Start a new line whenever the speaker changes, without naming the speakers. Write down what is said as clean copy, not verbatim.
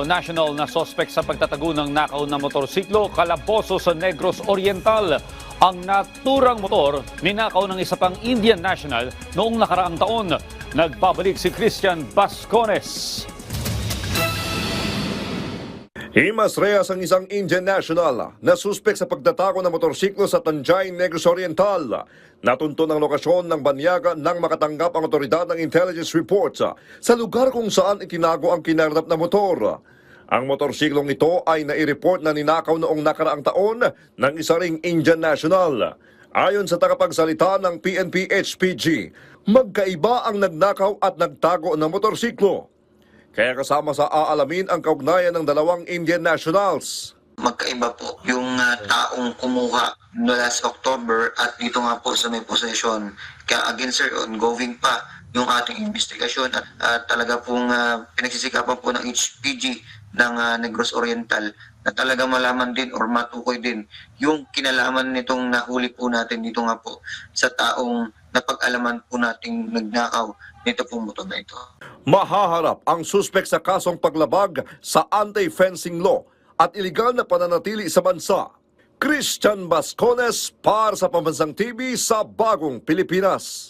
National na sospek sa pagtatago ng nakaw na motorsiklo kalaboso sa Negros Oriental. Ang naturang motor ninakaw ng isa pang Indian national noong nakaraang taon. Nagbabalik si Christian Bascones.
Himas rehas ang isang Indian national na suspek sa pagtatako ng motorsiklo sa Tanjay, Negros Oriental. Natunto ng lokasyon ng banyaga nang makatanggap ang otoridad ng intelligence reports sa lugar kung saan itinago ang kinarnap na motor. Ang motorsiklong ito ay nai-report na ninakaw noong nakaraang taon ng isa ring Indian national. Ayon sa tagapagsalita ng PNP HPG, magkaiba ang nagnakaw at nagtago ng motorsiklo. Kaya kasama sa aalamin ang kaugnayan ng dalawang Indian nationals.
Magkaiba po yung taong kumuha no last October at dito nga po sa may possession. Kaya again sir, ongoing pa yung ating investigasyon at talaga pong pinagsisikapan po ng HPG ng Negros Oriental na talaga malaman din or matukoy din yung kinalaman nitong nahuli po natin dito nga po sa taong napag-alaman po nating nagnakaw nito pong motor na ito.
Mahaharap ang suspek sa kasong paglabag sa anti-fencing law at iligal na pananatili sa bansa. Christian Bascones para sa Pambansang TV sa Bagong Pilipinas.